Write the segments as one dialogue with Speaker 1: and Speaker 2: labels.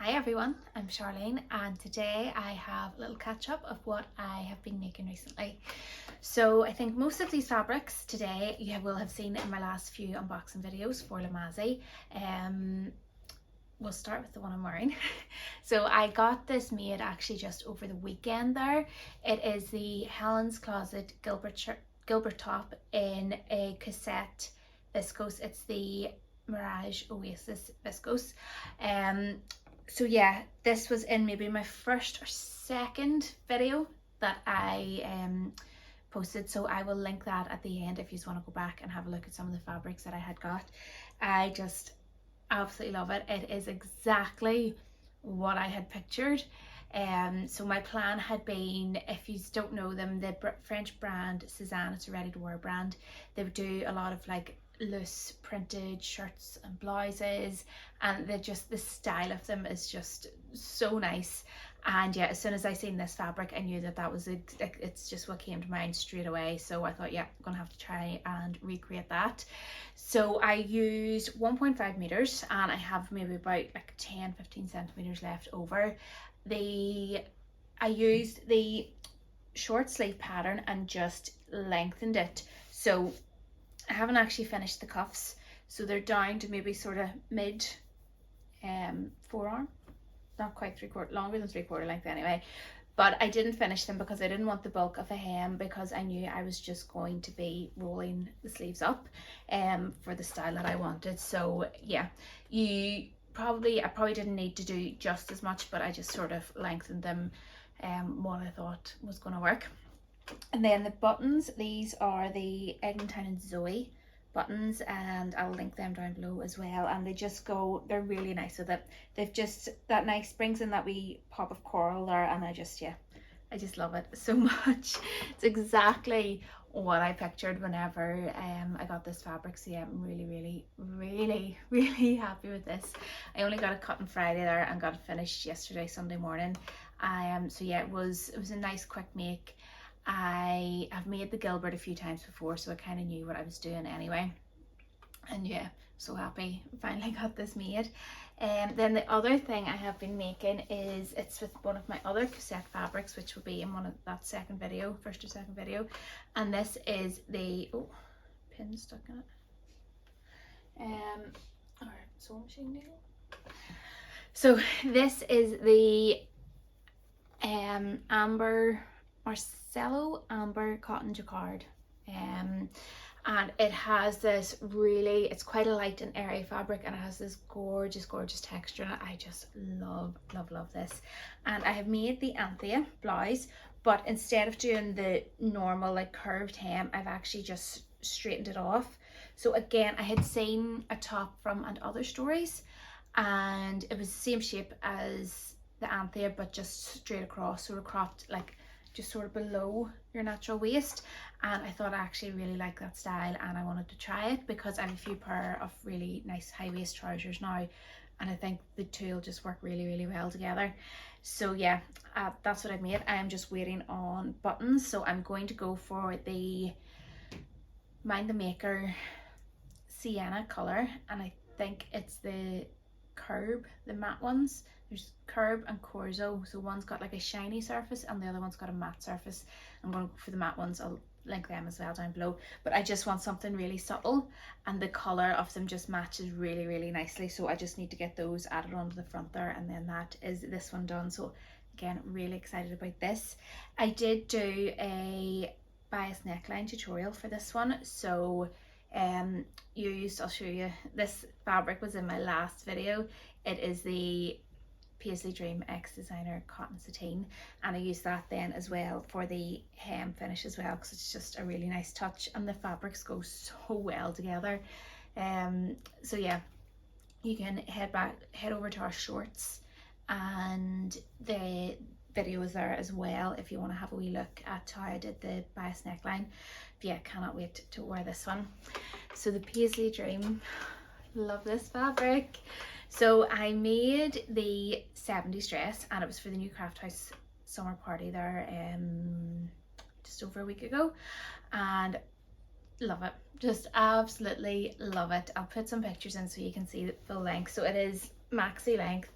Speaker 1: Hi everyone, I'm Sharlene and today I have a little catch up of what I have been making recently. So I think most of these fabrics today you will have seen in my last few unboxing videos for Lamaze. We'll start with the one I'm wearing. So I got this made actually just over the weekend there. It is the Helens Closet Gilbert top in a Cousette viscose. It's the Mirage Oasis viscose. So yeah, this was in maybe my first or second video that I posted, so I will link that at the end if you just want to go back and have a look at some of the fabrics that I had got. I just absolutely love it. It is exactly what I had pictured. So my plan had been, if you don't know them, the French brand Sateen, it's a ready-to-wear brand. They would do a lot of like loose printed shirts and blouses, and they're just, the style of them is just so nice. And yeah, as soon as I seen this fabric I knew that was it's just what came to mind straight away. So I thought, yeah, I'm gonna have to try and recreate that. So I used 1.5 meters and I have maybe about like 10-15 centimeters left over. I used the short sleeve pattern and just lengthened it. So I haven't actually finished the cuffs, so they're down to maybe sort of mid forearm, not quite longer than 3/4 length anyway. But I didn't finish them because I didn't want the bulk of a hem, because I knew I was just going to be rolling the sleeves up for the style that I wanted. So yeah, I probably didn't need to do just as much, but I just sort of lengthened them what I thought was going to work. And then the buttons, these are the Eglantine and Zoe Buttons, and I'll link them down below as well. And they just go, they're really nice with it. They've just, that nice, brings in that wee pop of coral there, and I just love it so much. It's exactly what I pictured whenever I got this fabric. So yeah, I'm really happy with this. I only got it cut on Friday there and got it finished yesterday, Sunday morning. So yeah, it was a nice quick make. I have made the Gilbert a few times before, so I kind of knew what I was doing anyway. And yeah, so happy finally got this made. Then the other thing I have been making is, it's with one of my other Cousette fabrics, which will be in one of that first or second video. And this is the, oh, pin stuck in it. Or sewing machine needle. So this is the Marcello amber cotton jacquard, and it has this really, it's quite a light and airy fabric, and it has this gorgeous texture, and I just love this. And I have made the Anthea blouse, but instead of doing the normal like curved hem, I've actually just straightened it off. So again, I had seen a top from And Other Stories, and it was the same shape as the Anthea but just straight across, sort of cropped like just sort of below your natural waist. And I thought I actually really like that style, and I wanted to try it because I have a few pair of really nice high waist trousers now, and I think the two will just work really well together. So yeah, that's what I've made. I am just waiting on buttons, so I'm going to go for the Mind the Maker Sienna color, and I think it's the Curb, the matte ones. There's Curb and Corzo, so one's got like a shiny surface and the other one's got a matte surface. I'm going to go for the matte ones. I'll link them as well down below, but I just want something really subtle, and the color of them just matches really nicely. So I just need to get those added onto the front there, and then that is this one done. So again, really excited about this. I did do a bias neckline tutorial for this one, so I'll show you, this fabric was in my last video. It is the Paisley Dream X Designer Cotton Sateen, and I used that then as well for the hem finish as well, because it's just a really nice touch, and the fabrics go so well together. So yeah, you can head over to our shorts, and the video is there as well if you want to have a wee look at how I did the bias neckline. But yeah, cannot wait to wear this one. So the Paisley Dream, love this fabric. So I made the 70s dress, and it was for the new Craft House summer party there just over a week ago, and love it, just absolutely love it. I'll put some pictures in so you can see the full length. So it is maxi length,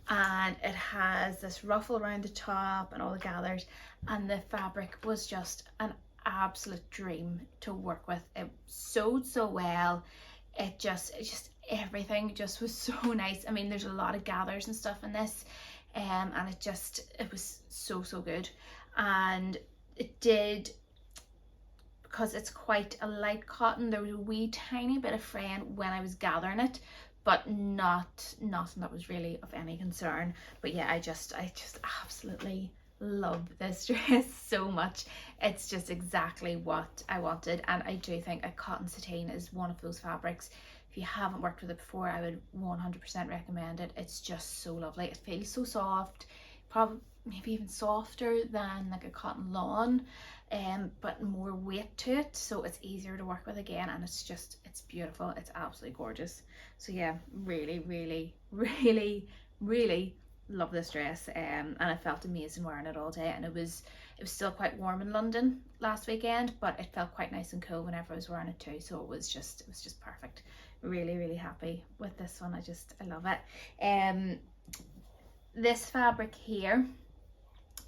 Speaker 1: and it has this ruffle around the top and all the gathers, and the fabric was just an absolute dream to work with. It sewed so well. It just everything just was so nice. I mean, there's a lot of gathers and stuff in this, and it was so good. And it did, because it's quite a light cotton, there was a wee tiny bit of fraying when I was gathering it, but nothing that was really of any concern. But yeah, I just absolutely love this dress so much. It's just exactly what I wanted, and I do think a cotton sateen is one of those fabrics. If you haven't worked with it before, I would 100% recommend it. It's just so lovely. It feels so soft, probably maybe even softer than like a cotton lawn, but more weight to it, so it's easier to work with again, and it's beautiful. It's absolutely gorgeous. So yeah, really love this dress, and I felt amazing wearing it all day. And it was still quite warm in London last weekend, but it felt quite nice and cool whenever I was wearing it too, so it was just perfect. Really happy with this one. I love it. This fabric here,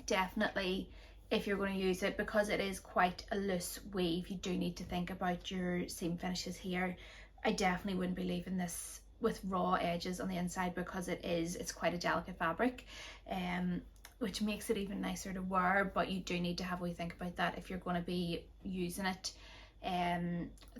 Speaker 1: definitely, if you're going to use it, because it is quite a loose weave, you do need to think about your seam finishes here. I definitely wouldn't be leaving this with raw edges on the inside, because it's quite a delicate fabric, which makes it even nicer to wear. But you do need to have a wee think about that if you're going to be using it.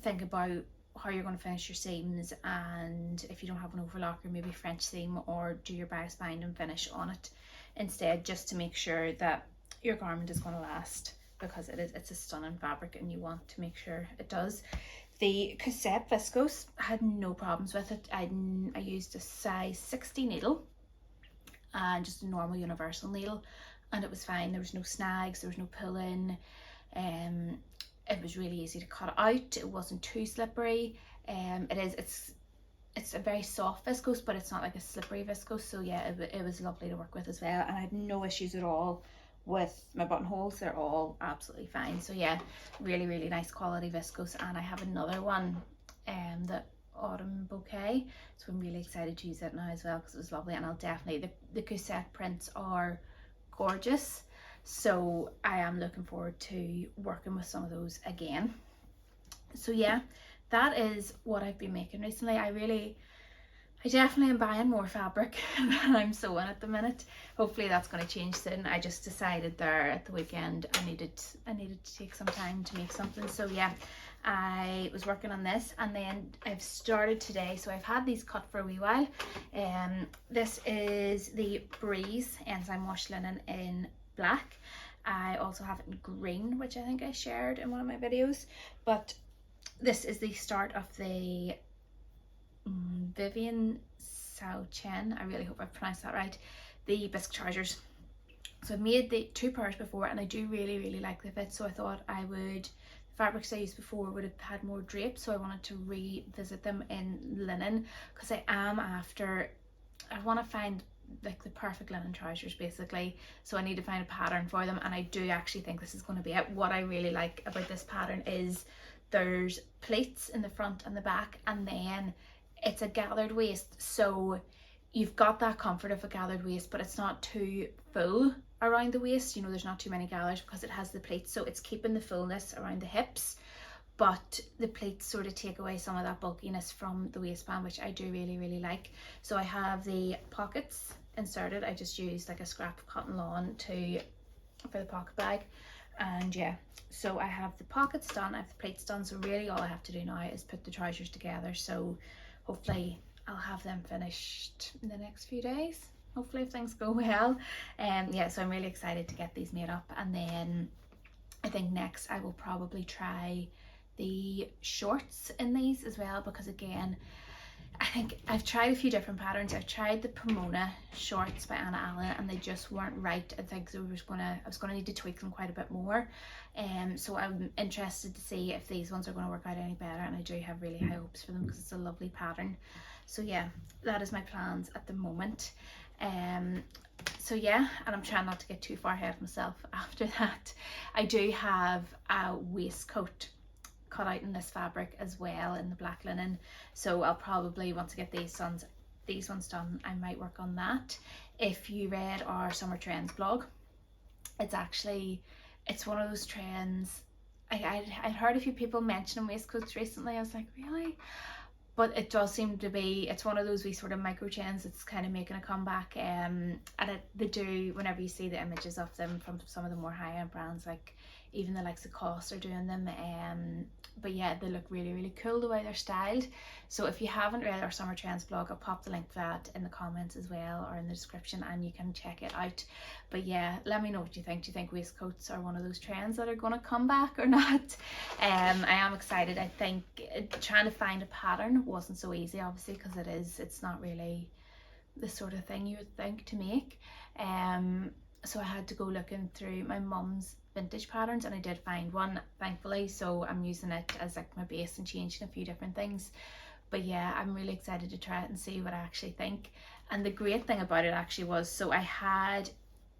Speaker 1: Think about how you're going to finish your seams, and if you don't have an overlock, or maybe French seam, or do your bias bind and finish on it instead, just to make sure that your garment is going to last, because it's a stunning fabric and you want to make sure it does. The Cousette viscose, I had no problems with it. I used a size 60 needle and just a normal universal needle, and it was fine. There was no snags, there was no pulling. It was really easy to cut out. It wasn't too slippery. It's a very soft viscose, but it's not like a slippery viscose. So yeah, it was lovely to work with as well, and I had no issues at all with my buttonholes. They're all absolutely fine. So yeah, really nice quality viscose. And I have another one, the Autumn Bouquet, so I'm really excited to use it now as well, because it was lovely. And I'll definitely, the Cousette prints are gorgeous, so I am looking forward to working with some of those again. So yeah, that is what I've been making recently. I definitely am buying more fabric than I'm sewing at the minute. Hopefully that's going to change soon. I just decided there at the weekend I needed to take some time to make something. So yeah, I was working on this, and then I've started today. So I've had these cut for a wee while. This is the Breeze Enzyme wash linen in black. I also have it in green, which I think I shared in one of my videos. But this is the start of the Vivian Chen, I really hope I've pronounced that right, the Bisque trousers. So I've made the 2 pairs before, and I do really like the fit, so I thought the fabrics I used before would have had more drape, so I wanted to revisit them in linen, because I want to find like the perfect linen trousers basically. So I need to find a pattern for them, and I do actually think this is going to be it. What I really like about this pattern is there's pleats in the front and the back, and then it's a gathered waist, so you've got that comfort of a gathered waist, but it's not too full around the waist. You know, there's not too many gathers because it has the pleats, so it's keeping the fullness around the hips, but the pleats sort of take away some of that bulkiness from the waistband, which I do really like. So I have the pockets inserted. I just used like a scrap of cotton lawn for the pocket bag, and yeah, so I have the pockets done, I have the pleats done, so really all I have to do now is put the trousers together. So hopefully I'll have them finished in the next few days, hopefully, if things go well. Yeah, so I'm really excited to get these made up. And then I think next I will probably try the shorts in these as well, because again, I think I've tried a few different patterns. I've tried the Pomona shorts by Anna Allen, and they just weren't right. I think I was gonna need to tweak them quite a bit more. So I'm interested to see if these ones are going to work out any better, and I do have really high hopes for them because it's a lovely pattern. So yeah, that is my plans at the moment. So yeah, and I'm trying not to get too far ahead of myself after that. I do have a waistcoat cut out in this fabric as well, in the black linen, so I'll probably, once I get these these ones done, I might work on that. If you read our Summer Trends blog, it's one of those trends. I'd heard a few people mentioning waistcoats recently. I was like, really? But it does seem to be, it's one of those wee sort of micro trends that's kind of making a comeback. And they do, whenever you see the images of them from some of the more high-end brands, like even the likes of Cost are doing them. But yeah, they look really, really cool the way they're styled. So if you haven't read our Summer Trends blog, I'll pop the link to that in the comments as well, or in the description, and you can check it out. But yeah, let me know what you think. Do you think waistcoats are one of those trends that are going to come back or not? I am excited. I think trying to find a pattern wasn't so easy, obviously, because it's not really the sort of thing you would think to make. So I had to go looking through my mum's vintage patterns, and I did find one, thankfully, so I'm using it as like my base and changing a few different things. But yeah, I'm really excited to try it and see what I actually think. And the great thing about it actually was, so I had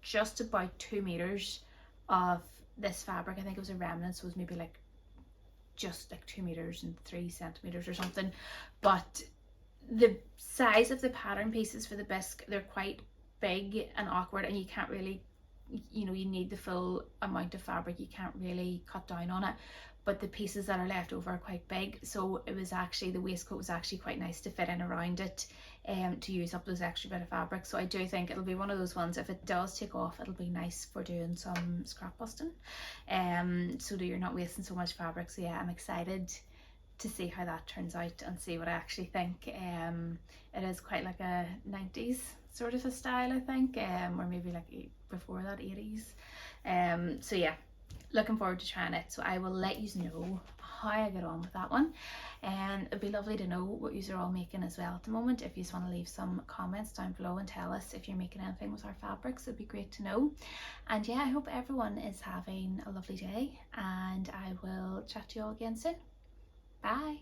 Speaker 1: just about 2 meters of this fabric. I think it was a remnant, so it was maybe like just like 2 meters and 3 centimeters or something. But the size of the pattern pieces for the bisque, they're quite big and awkward, and you can't really, you know, you need the full amount of fabric, you can't really cut down on it. But the pieces that are left over are quite big, so it was actually, the waistcoat was actually quite nice to fit in around it, to use up those extra bit of fabric. So I do think it'll be one of those ones, if it does take off, it'll be nice for doing some scrap busting, so that you're not wasting so much fabric. So yeah, I'm excited to see how that turns out and see what I actually think. It is quite like a 90s sort of a style, I think, or maybe like before that, 80s. So yeah, looking forward to trying it. So I will let you know how I get on with that one, and it'd be lovely to know what you are all making as well at the moment. If you just want to leave some comments down below and tell us if you're making anything with our fabrics, it'd be great to know. And yeah, I hope everyone is having a lovely day, and I will chat to you all again soon. Bye.